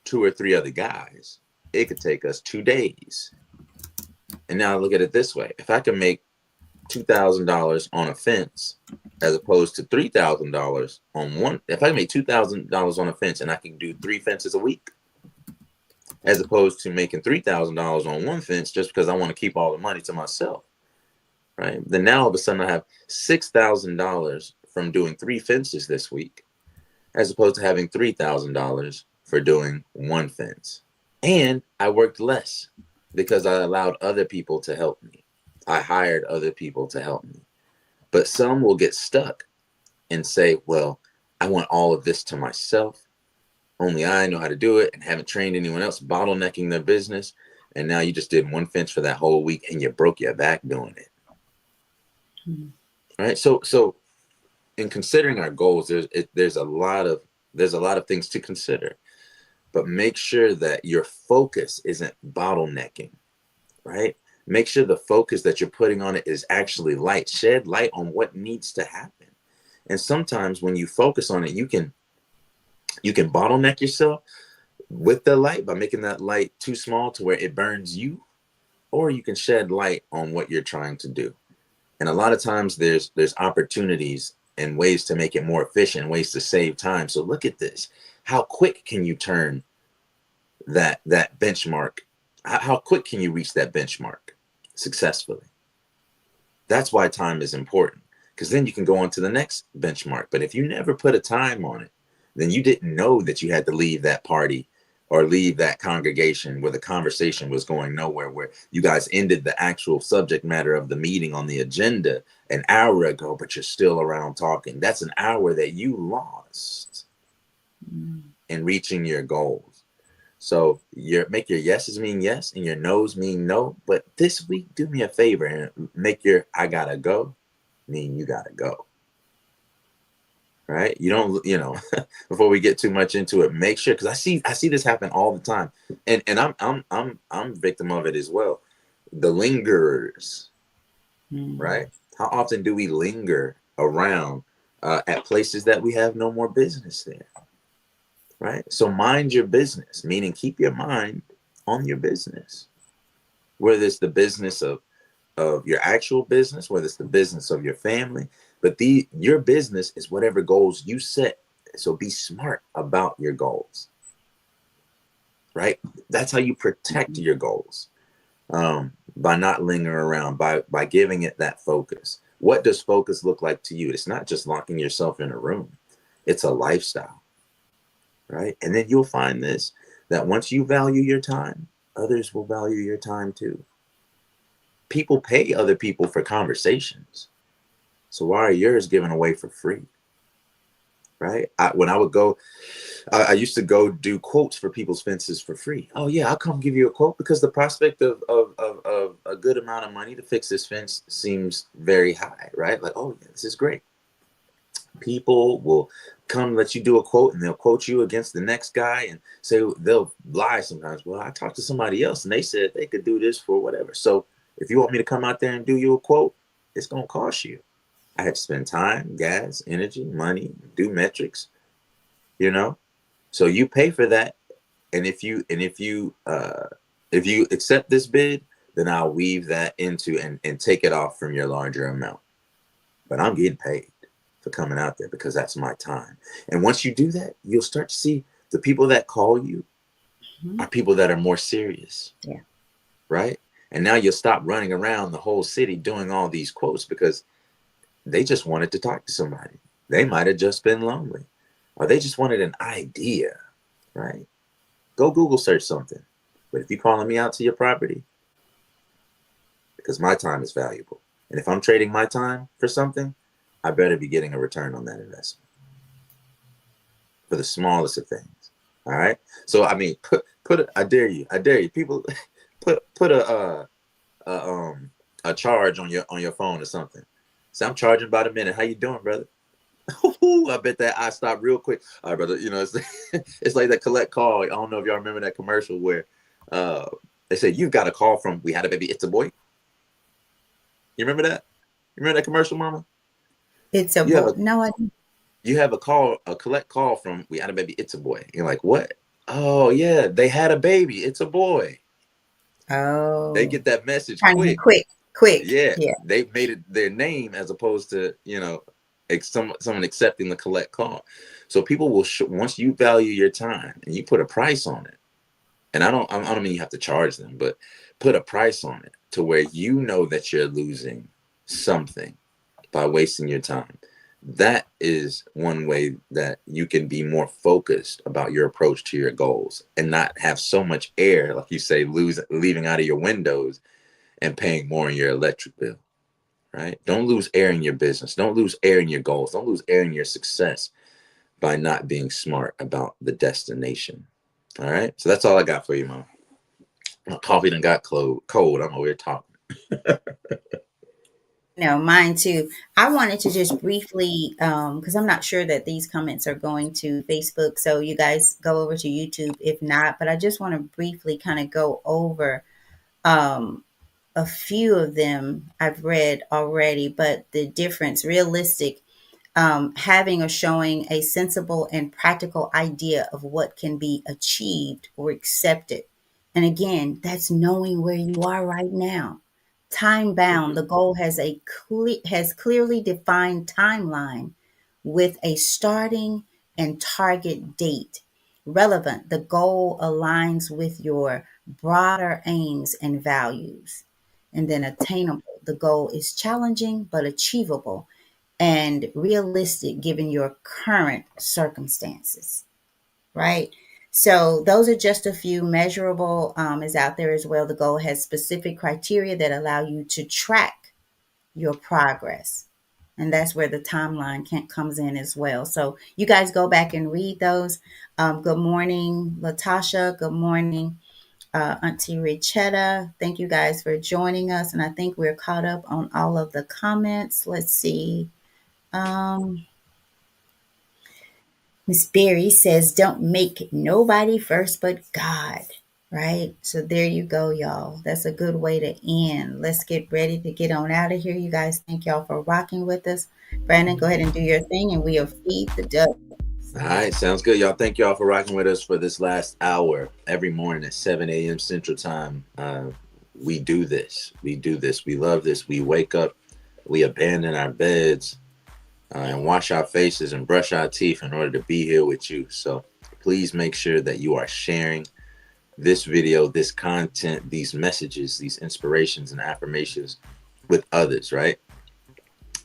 2 or 3 other guys, it could take us 2 days. And now look at it this way: if I can make $2,000 on a fence as opposed to $3,000 on one, if I can make $2,000 on a fence and I can do 3 fences a week, as opposed to making $3,000 on one fence just because I want to keep all the money to myself, right? Then now all of a sudden I have $6,000 from doing 3 fences this week, as opposed to having $3,000 for doing 1 fence. And I worked less because I allowed other people to help me. I hired other people to help me. But some will get stuck and say, well, I want all of this to myself. Only I know how to do it and haven't trained anyone else, bottlenecking their business. And now you just did one fence for that whole week and you broke your back doing it. Mm-hmm. Right. So in considering our goals, there's a lot of things to consider, but make sure that your focus isn't bottlenecking, right? Make sure the focus that you're putting on it is actually light. Shed light on what needs to happen. And sometimes when you focus on it, you can bottleneck yourself with the light by making that light too small to where it burns you, or you can shed light on what you're trying to do. And a lot of times there's opportunities and ways to make it more efficient, ways to save time. So look at this. How quick can you turn that benchmark? How quick can you reach that benchmark successfully? That's why time is important, because then you can go on to the next benchmark. But if you never put a time on it, then you didn't know that you had to leave that party or leave that congregation where the conversation was going nowhere, where you guys ended the actual subject matter of the meeting on the agenda an hour ago, but you're still around talking. That's an hour that you lost in reaching your goals. So make your yeses mean yes and your no's mean no. But this week, do me a favor and make your I gotta go mean you gotta go. Right? You don't, before we get too much into it, make sure, because I see this happen all the time. And I'm a victim of it as well. The lingerers, right? How often do we linger around at places that we have no more business there? Right? So mind your business, meaning keep your mind on your business. Whether it's the business of your actual business, whether it's the business of your family, but your business is whatever goals you set. So be smart about your goals, right? That's how you protect your goals, by not lingering around, by giving it that focus. What does focus look like to you? It's not just locking yourself in a room. It's a lifestyle, right? And then you'll find this, that once you value your time, others will value your time too. People pay other people for conversations. So why are yours given away for free? Right? When I would go, I used to go do quotes for people's fences for free. Oh yeah, I'll come give you a quote, because the prospect of a good amount of money to fix this fence seems very high, right? Like, oh yeah, this is great. People will come let you do a quote and they'll quote you against the next guy and say, they'll lie sometimes. Well, I talked to somebody else and they said they could do this for whatever. So if you want me to come out there and do you a quote, it's going to cost you. I had to spend time, gas, energy, money, do metrics, so you pay for that. And if you accept this bid, then I'll weave that into and take it off from your larger amount. But I'm getting paid for coming out there because that's my time. And once you do that, you'll start to see the people that call you are people that are more serious. Yeah. Right. And now you'll stop running around the whole city doing all these quotes because they just wanted to talk to somebody. They might have just been lonely, or they just wanted an idea, right? Go Google search something. But if you're calling me out to your property, because my time is valuable. And if I'm trading my time for something, I better be getting a return on that investment for the smallest of things. All right. So, I mean, I dare you, people, put a charge on your phone or something. So I'm charging about a minute. How you doing, brother? I bet that I stopped real quick. All right, brother. It's like that collect call. I don't know if y'all remember that commercial where they said, you've got a call from We Had a Baby, It's a Boy. You remember that? You remember that commercial, Mama? It's a boy. No, I didn't. You have a collect call from We Had a Baby, It's a Boy. You're like, what? Oh, yeah, they had a baby. It's a boy. Oh. They get that message Trying to be quick. Yeah. They made it their name as opposed to, someone accepting the collect call. So people will, once you value your time and you put a price on it, and I don't mean you have to charge them, but put a price on it to where you know that you're losing something by wasting your time. That is one way that you can be more focused about your approach to your goals and not have so much air, like you say, leaving out of your windows and paying more in your electric bill, right? Don't lose air in your business. Don't lose air in your goals. Don't lose air in your success by not being smart about the destination. All right. So that's all I got for you, Mom. My coffee done got cold. I'm over here talking. No, mine too. I wanted to just briefly, because I'm not sure that these comments are going to Facebook, so you guys go over to YouTube if not. But I just want to briefly kind of go over um, a few of them I've read already, but the difference, realistic, having or showing a sensible and practical idea of what can be achieved or accepted. And again, that's knowing where you are right now. Time bound, the goal has has clearly defined timeline with a starting and target date. Relevant, the goal aligns with your broader aims and values. And then attainable, the goal is challenging but achievable and realistic given your current circumstances, right? So those are just a few. Measurable is out there as well. The goal has specific criteria that allow you to track your progress. And that's where the timeline comes in as well. So you guys go back and read those. Good morning, Latasha. Good morning, Auntie Richetta. Thank you guys for joining us. And I think we're caught up on all of the comments. Let's see. Um, Miss Berry says, don't make nobody first but God. Right? So there you go, y'all. That's a good way to end. Let's get ready to get on out of here. You guys, thank y'all for rocking with us. Brandon, go ahead and do your thing and we'll feed the duck. All right, sounds good, y'all. Thank y'all for rocking with us for this last hour every morning at 7 a.m. Central Time. We do this. We do this. We love this. We wake up. We abandon our beds and wash our faces and brush our teeth in order to be here with you. So please make sure that you are sharing this video, this content, these messages, these inspirations and affirmations with others, right?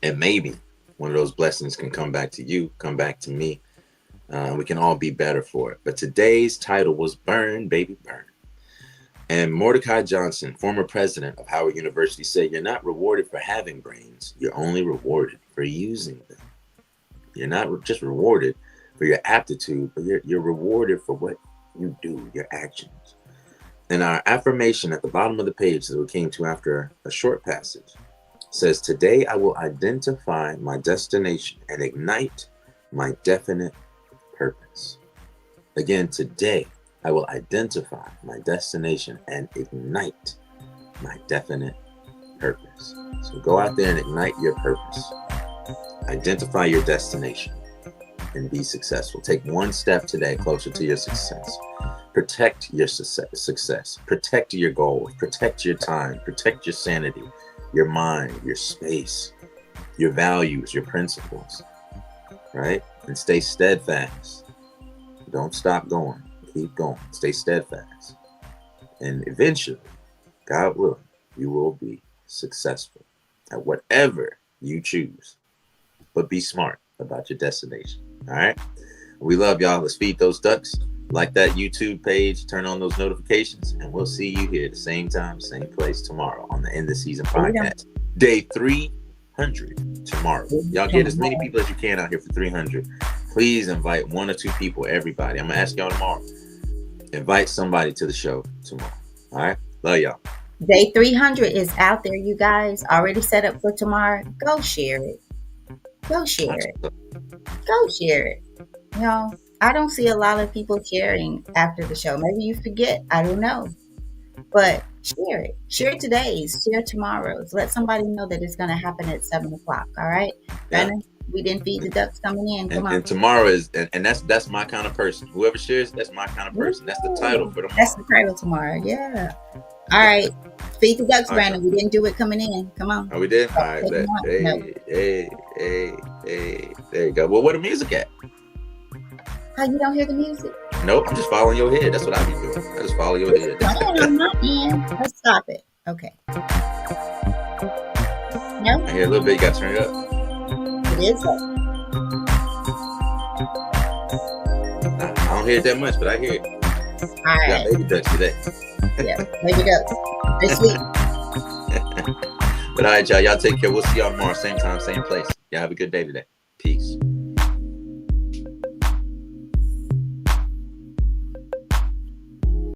And maybe one of those blessings can come back to you, come back to me. We can all be better for it. But today's title was Burn, Baby, Burn. And Mordecai Johnson, former president of Howard University, said, you're not rewarded for having brains. You're only rewarded for using them. You're not just rewarded for your aptitude, but you're rewarded for what you do, your actions. And our affirmation at the bottom of the page that we came to after a short passage says, today I will identify my destination and ignite my definite purpose. Again, today I will identify my destination and ignite my definite purpose. So go out there and ignite your purpose. Identify your destination and be successful. Take one step today closer to your success. Protect your success. Protect your goals. Protect your time. Protect your sanity, your mind, your space, your values, your principles, right? And stay steadfast. Don't stop going. Keep going. Stay steadfast. And eventually, God willing, you will be successful at whatever you choose. But be smart about your destination. All right? We love y'all. Let's feed those ducks. Like that YouTube page. Turn on those notifications. And we'll see you here at the same time, same place tomorrow on the End of Season podcast. Day 300 tomorrow. Y'all get as many people as you can out here for 300. Please invite 1 or 2 people, everybody. I'm going to ask y'all tomorrow. Invite somebody to the show tomorrow. All right? Love y'all. Day 300 is out there, you guys. Already set up for tomorrow. Go share it. Go share it. Go share it. You know, I don't see a lot of people sharing after the show. Maybe you forget. I don't know. But share it. Share today's. Share tomorrow's. Let somebody know that it's going to happen at 7 o'clock. All right? Yeah. We didn't feed the ducks coming in. Come on. And tomorrow is, and that's my kind of person. Whoever shares, that's my kind of person. That's the title for tomorrow. That's the title tomorrow. Yeah. All right. Feed the ducks, Brandon. We didn't do it coming in. Come on. Oh, we did? All right. Hey. There you go. Well, where the music at? How you don't hear the music? Nope. I'm just following your head. That's what I be doing. I just follow your head. On my end. Let's stop it. Okay. No? I hear a little bit. You got to turn it up. It is up. I don't hear it that much, but I hear it. All right. Got baby ducks today. Yeah, baby ducks. They're sweet. But all right, y'all take care. We'll see y'all tomorrow, same time, same place. Y'all have a good day today. Peace.